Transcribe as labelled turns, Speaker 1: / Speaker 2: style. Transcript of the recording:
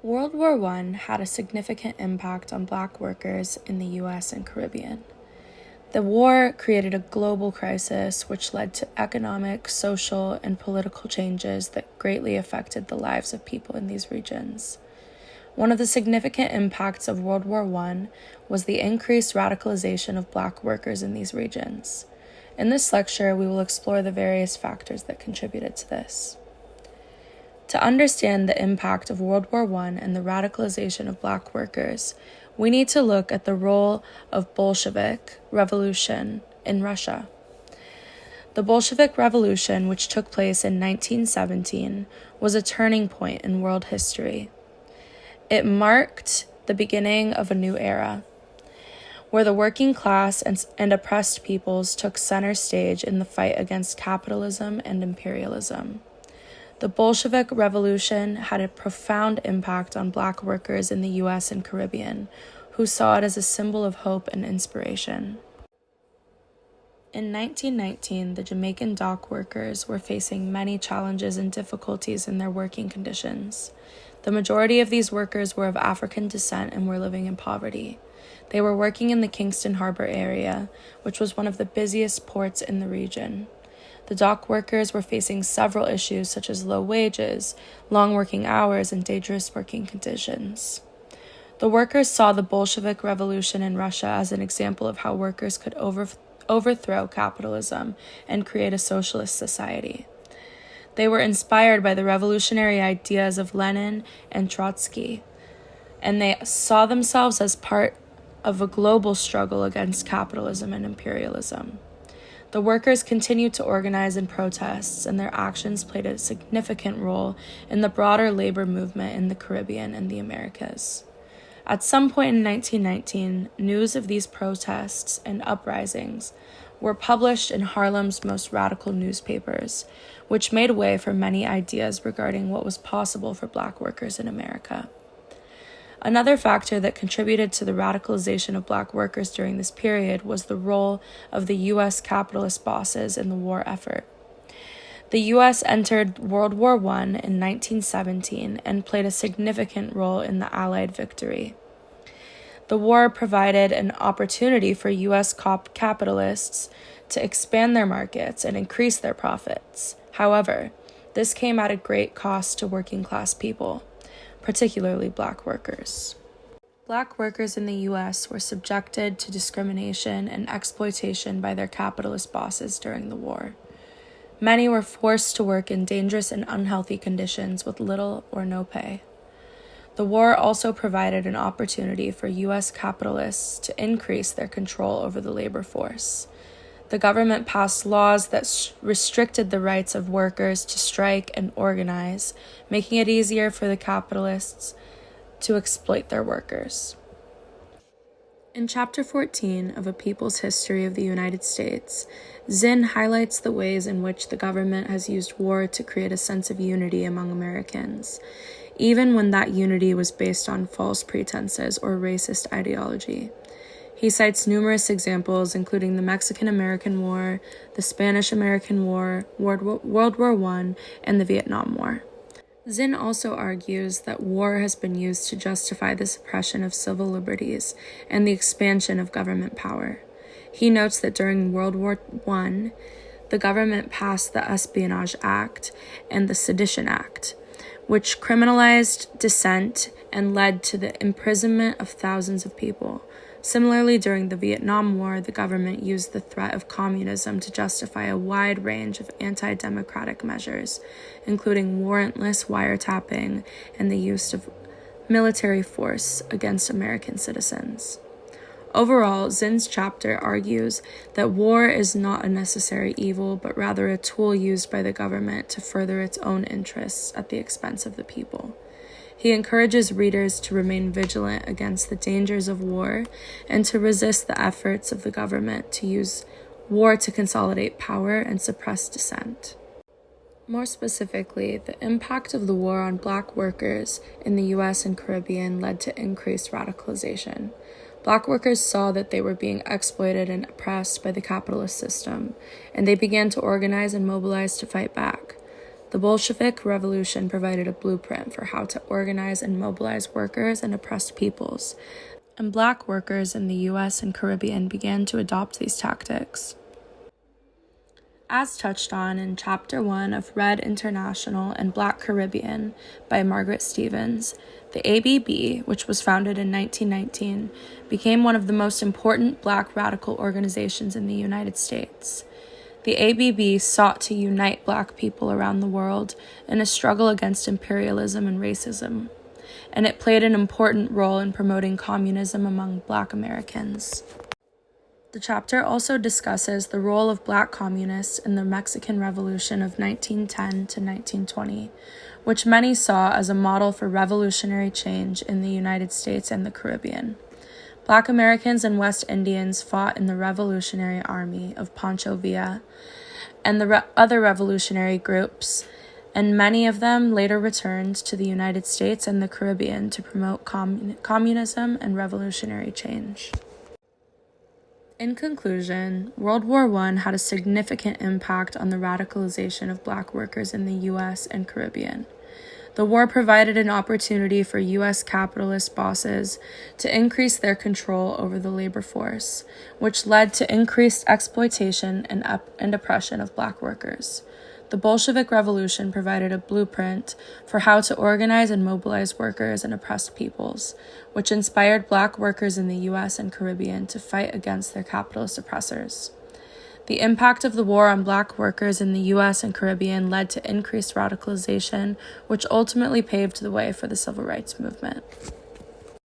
Speaker 1: World War I had a significant impact on Black workers in the U.S. and Caribbean. The war created a global crisis which led to economic, social, and political changes that greatly affected the lives of people in these regions. One of the significant impacts of World War I was the increased radicalization of Black workers in these regions. In this lecture, we will explore the various factors that contributed to this. To understand the impact of World War I and the radicalization of Black workers, we need to look at the role of Bolshevik revolution in Russia. The Bolshevik Revolution, which took place in 1917, was a turning point in world history. It marked the beginning of a new era, where the working class and oppressed peoples took center stage in the fight against capitalism and imperialism. The Bolshevik Revolution had a profound impact on Black workers in the U.S. and Caribbean, who saw it as a symbol of hope and inspiration. In 1919, the Jamaican dock workers were facing many challenges and difficulties in their working conditions. The majority of these workers were of African descent and were living in poverty. They were working in the Kingston Harbor area, which was one of the busiest ports in the region. The dock workers were facing several issues such as low wages, long working hours, and dangerous working conditions. The workers saw the Bolshevik Revolution in Russia as an example of how workers could overthrow capitalism and create a socialist society. They were inspired by the revolutionary ideas of Lenin and Trotsky, and they saw themselves as part of a global struggle against capitalism and imperialism. The workers continued to organize in protests, and their actions played a significant role in the broader labor movement in the Caribbean and the Americas. At some point in 1919, news of these protests and uprisings were published in Harlem's most radical newspapers, which made way for many ideas regarding what was possible for Black workers in America. Another factor that contributed to the radicalization of Black workers during this period was the role of the U.S. capitalist bosses in the war effort. The U.S. entered World War I in 1917 and played a significant role in the Allied victory. The war provided an opportunity for U.S. capitalists to expand their markets and increase their profits. However, this came at a great cost to working-class people, particularly Black workers. Black workers in the U.S. were subjected to discrimination and exploitation by their capitalist bosses during the war. Many were forced to work in dangerous and unhealthy conditions with little or no pay. The war also provided an opportunity for U.S. capitalists to increase their control over the labor force. The government passed laws that restricted the rights of workers to strike and organize, making it easier for the capitalists to exploit their workers. In Chapter 14 of A People's History of the United States, Zinn highlights the ways in which the government has used war to create a sense of unity among Americans, even when that unity was based on false pretenses or racist ideology. He cites numerous examples, including the Mexican-American War, the Spanish-American War, World War I, and the Vietnam War. Zinn also argues that war has been used to justify the suppression of civil liberties and the expansion of government power. He notes that during World War I, the government passed the Espionage Act and the Sedition Act, which criminalized dissent and led to the imprisonment of thousands of people. Similarly, during the Vietnam War, the government used the threat of communism to justify a wide range of anti-democratic measures, including warrantless wiretapping and the use of military force against American citizens. Overall, Zinn's chapter argues that war is not a necessary evil, but rather a tool used by the government to further its own interests at the expense of the people. He encourages readers to remain vigilant against the dangers of war and to resist the efforts of the government to use war to consolidate power and suppress dissent. More specifically, the impact of the war on Black workers in the U.S. and Caribbean led to increased radicalization. Black workers saw that they were being exploited and oppressed by the capitalist system, and they began to organize and mobilize to fight back. The Bolshevik Revolution provided a blueprint for how to organize and mobilize workers and oppressed peoples, and Black workers in the U.S. and Caribbean began to adopt these tactics. As touched on in Chapter 1 of Red International and Black Caribbean by Margaret Stevens, the ABB, which was founded in 1919, became one of the most important Black radical organizations in the United States. The ABB sought to unite Black people around the world in a struggle against imperialism and racism, and it played an important role in promoting communism among Black Americans. The chapter also discusses the role of Black communists in the Mexican Revolution of 1910 to 1920, which many saw as a model for revolutionary change in the United States and the Caribbean. Black Americans and West Indians fought in the Revolutionary Army of Pancho Villa and the other revolutionary groups, and many of them later returned to the United States and the Caribbean to promote communism and revolutionary change. In conclusion, World War I had a significant impact on the radicalization of Black workers in the U.S. and Caribbean. The war provided an opportunity for U.S. capitalist bosses to increase their control over the labor force, which led to increased exploitation and oppression of Black workers. The Bolshevik Revolution provided a blueprint for how to organize and mobilize workers and oppressed peoples, which inspired Black workers in the U.S. and Caribbean to fight against their capitalist oppressors. The impact of the war on Black workers in the U.S. and Caribbean led to increased radicalization, which ultimately paved the way for the civil rights movement.